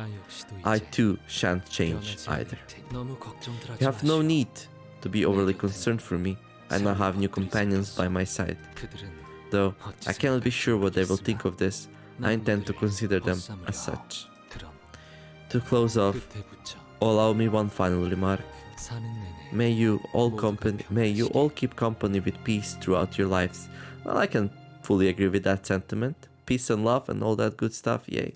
I too shan't change either. You have no need to be overly concerned for me. I now have new companions by my side. Though I cannot be sure what they will think of this, I intend to consider them as such. To close off, allow me one final remark. May you all keep company with peace throughout your lives. Well, I can fully agree with that sentiment. Peace and love and all that good stuff, yay.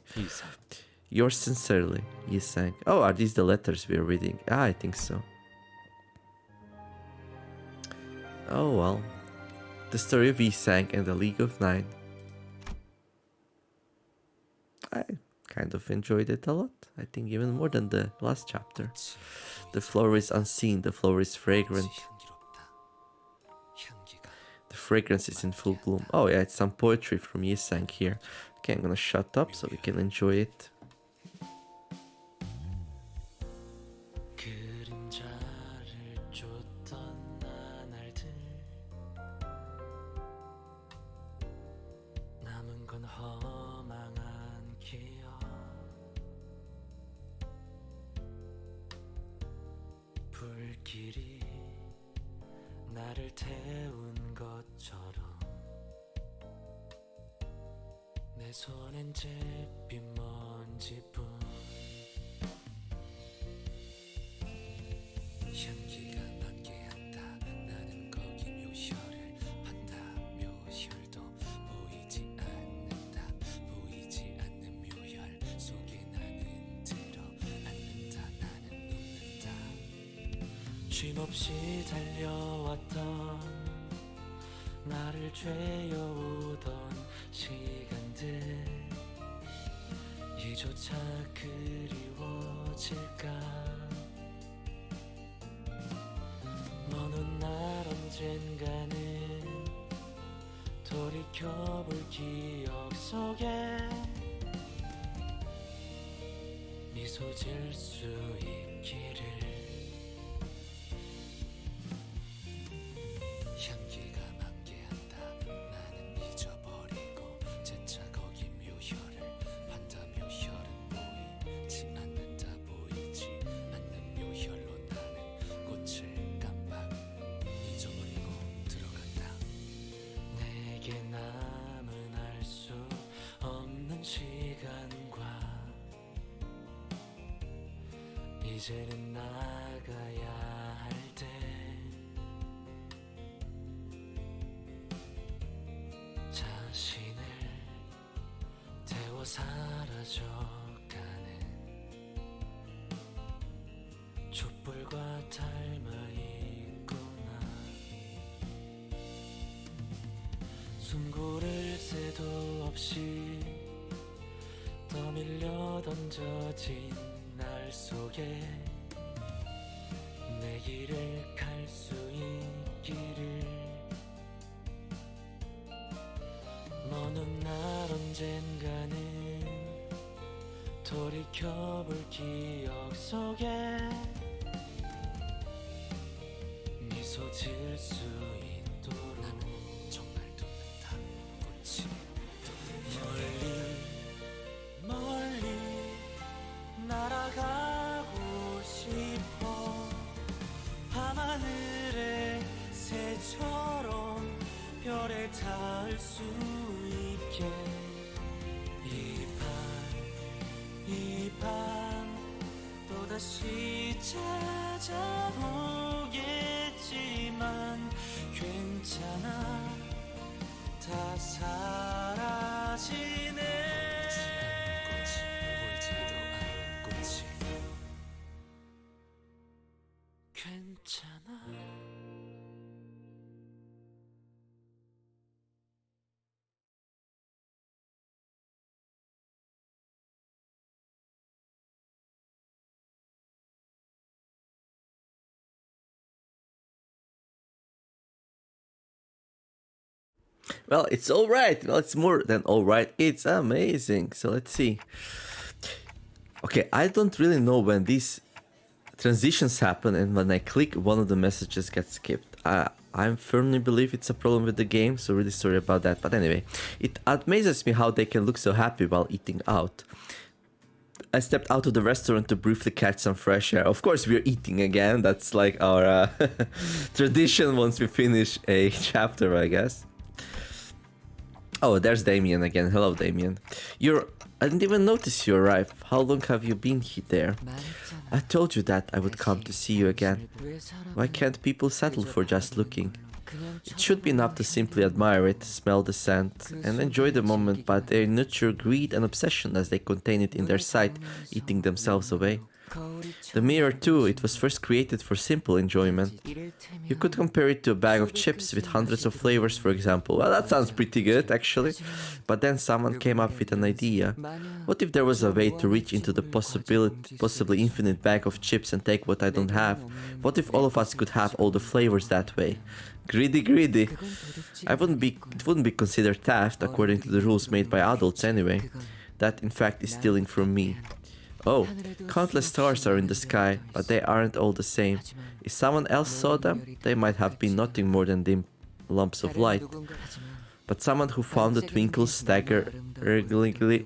Yours sincerely, Yisang. Oh, are these the letters we are reading? Ah, I think so. Oh well. The story of Yisang and the League of Nine. I kind of enjoyed it a lot. I think even more than the last chapter. The flower is unseen, the flower is fragrant. The fragrance is in full bloom. Oh yeah, it's some poetry from Yisang here. Okay, I'm gonna shut up so we can enjoy it. 그림자를 쫓던 나날들 남은 건 허망한 기억 불길이 나를 태운 것처럼 내 손엔 잿빛 먼지뿐 향기가 만개한다 나는 거기 묘혈을 판다며 혈도 보이지 않는다 보이지 않는 묘혈 속에 나는 들어앉는다 나는 눕는다 쉼없이 달려왔던 나를 죄어오던 시간들 이조차 그리워질까 어느 날 언젠가는 돌이켜볼 기억 속에 미소 지을 수 있기를 향기가 만개한다 나는 잊어버리고 재차 거기 묘혈을 판다 묘혈은 보이지 않는다 보이지 않는 묘혈로 나는 꽃을 잊어버리고 들어간다 내게 남은 알 수 없는 시간과 이제는 나가야 할 때 자신을 태워 사라져가는 촛불과 닮아 있구나 숨 고를 새도 없이 떠밀려 던져진 날 속에 내 길을 갈 수 있기를 어느 날 언젠가는 돌이켜볼 기억 속에 미소 지을 수 있도록 나는 정말 눕는다 꽃이 멀리 멀리 날아가고 싶어 밤하늘의 새처럼 별에 닿을 수 있게 이 밤 또다시 찾아오겠지만 괜찮아 다 사라지네 꽃이 보이지도 않는 꽃이 괜찮아 Well, it's alright. Well, it's more than alright. It's amazing. So let's see. Okay, I don't really know when these transitions happen and when I click, one of the messages gets skipped. I firmly believe it's a problem with the game, so really sorry about that. But anyway, it amazes me how they can look so happy while eating out. I stepped out of the restaurant to briefly catch some fresh air. Of course, we're eating again. That's like our tradition once we finish a chapter, I guess. Oh, there's Damien again. Hello, Damien. I didn't even notice you arrived. How long have you been there? I told you that I would come to see you again. Why can't people settle for just looking? It should be enough to simply admire it, smell the scent, and enjoy the moment, but they nurture greed and obsession as they contain it in their sight, eating themselves away. The mirror too, it was first created for simple enjoyment. You could compare it to a bag of chips with hundreds of flavors, for example. Well, that sounds pretty good, actually. But then someone came up with an idea. What if there was a way to reach into the possibly infinite bag of chips and take what I don't have? What if all of us could have all the flavors that way? Greedy, greedy. It wouldn't be considered theft according to the rules made by adults anyway. That, in fact, is stealing from me. Oh, countless stars are in the sky, but they aren't all the same. If someone else saw them, they might have been nothing more than dim lumps of light. But someone who found the twinkles staggeringly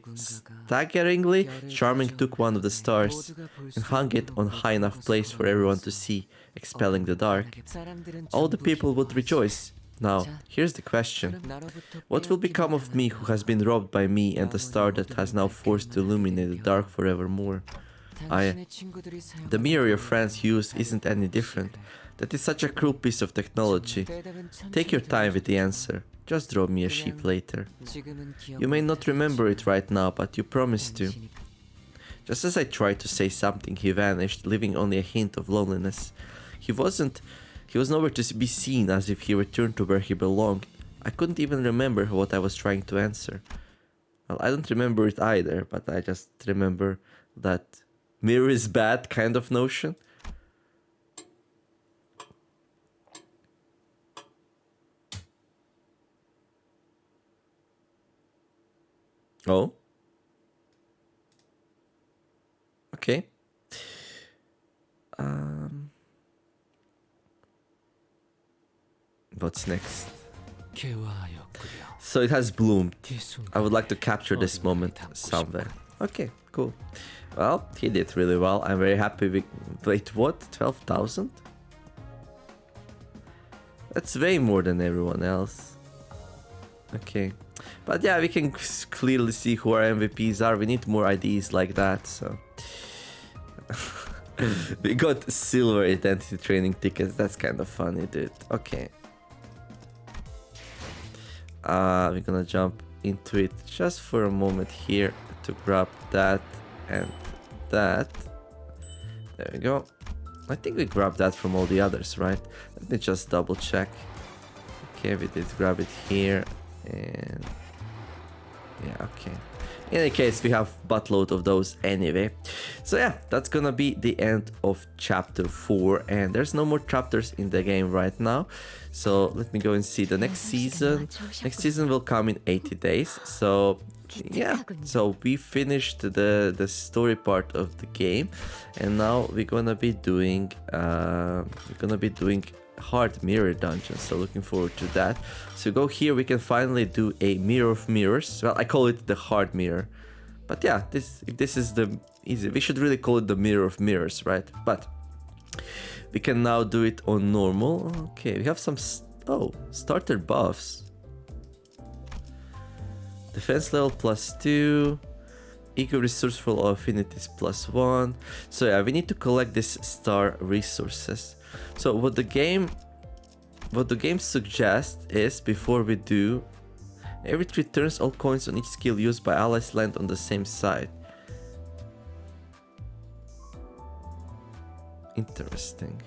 charming took one of the stars and hung it on high enough place for everyone to see, expelling the dark. All the people would rejoice. Now, here's the question. What will become of me who has been robbed by me and the star that has now forced to illuminate the dark forevermore? The mirror your friends use isn't any different. That is such a cruel piece of technology. Take your time with the answer. Just draw me a sheep later. You may not remember it right now, but you promised to. Just as I tried to say something, he vanished, leaving only a hint of loneliness. He was nowhere to be seen, as if he returned to where he belonged. I couldn't even remember what I was trying to answer. Well, I don't remember it either, but I just remember that mirror is bad kind of notion. Oh. Okay. What's next? So it has bloomed. I would like to capture this moment somewhere. Okay, cool. Well, he did really well. I'm very happy with... Wait, what? 12,000? That's way more than everyone else. Okay. But yeah, we can clearly see who our MVPs are. We need more IDs like that, so... We got silver identity training tickets. That's kind of funny, dude. Okay. We're gonna jump into it just for a moment here to grab that and that. There we go. I think we grabbed that from all the others, right? Let me just double check. Okay, we did grab it here and... Yeah, okay. In any case, we have buttload of those anyway. So yeah, that's gonna be the end of chapter 4, and there's no more chapters in the game right now. So let me go and see the next season. Next season will come in 80 days. So yeah, so we finished the story part of the game, and now we're gonna be doing hard mirror dungeons, so looking forward to that. So go here, we can finally do a mirror of mirrors. Well, I call it the hard mirror, but yeah, if this is the easy, we should really call it the mirror of mirrors, right? But we can now do it on normal. Okay, we have some starter buffs. Defense level +2, E.G.O resourceful affinities +1. So yeah, we need to collect this star resources. So what the game suggests is, before we do, every 3 turns all coins on each skill used by allies land on the same side. Interesting.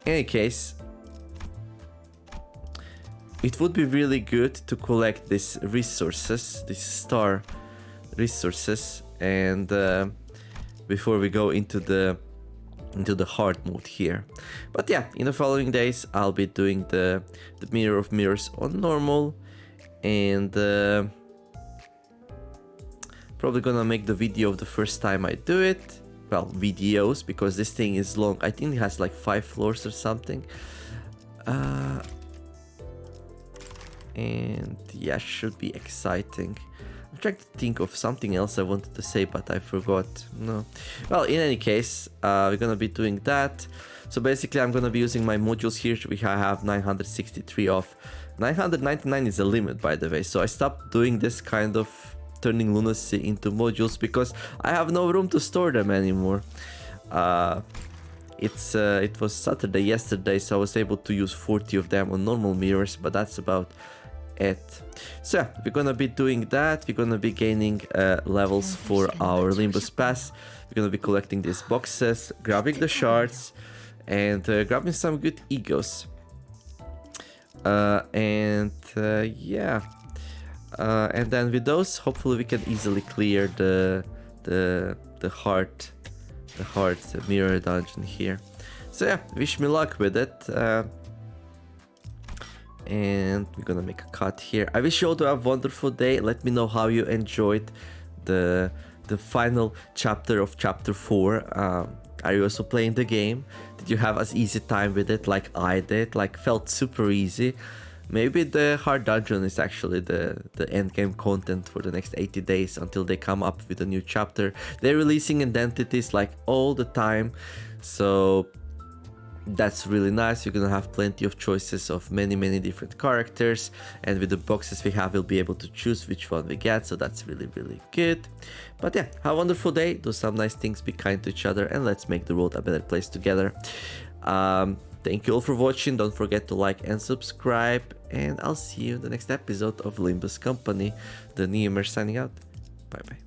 In any case, it would be really good to collect these resources, these star resources, and before we go into the hard mode here. But yeah, in the following days I'll be doing the mirror of mirrors on normal, and probably gonna make the video of the first time I do it. Well, videos, because this thing is long. I think it has like 5 floors or something. And yeah, should be exciting. I'm trying to think of something else I wanted to say, but I forgot. No. Well, in any case, we're gonna be doing that. So basically, I'm gonna be using my modules here, which I have 963 of. 999 is the limit, by the way. So I stopped doing this kind of turning lunacy into modules because I have no room to store them anymore. It was Saturday yesterday, so I was able to use 40 of them on normal mirrors, but that's about it. So yeah, we're gonna be doing that. We're gonna be gaining levels for our Limbus pass. We're gonna be collecting these boxes, grabbing the shards, and grabbing some good E.G.Os. Yeah, and then with those, hopefully we can easily clear the hard mirror dungeon here. So yeah, wish me luck with it. And we're gonna make a cut here. I wish you all to have a wonderful day. Let me know how you enjoyed the the final chapter of chapter 4. Are you also playing the game? Did you have as easy time with it like I did? Like felt super easy? Maybe the hard dungeon is actually the end game content for the next 80 days until they come up with a new chapter. They're releasing identities like all the time, so that's really nice. You're gonna have plenty of choices of many different characters, and with the boxes we have, we'll be able to choose which one we get, so that's really good. But yeah, have a wonderful day, do some nice things, be kind to each other, and let's make the world a better place together. Thank you all for watching. Don't forget to like and subscribe, and I'll see you in the next episode of Limbus Company. TheNeomare signing out. Bye bye.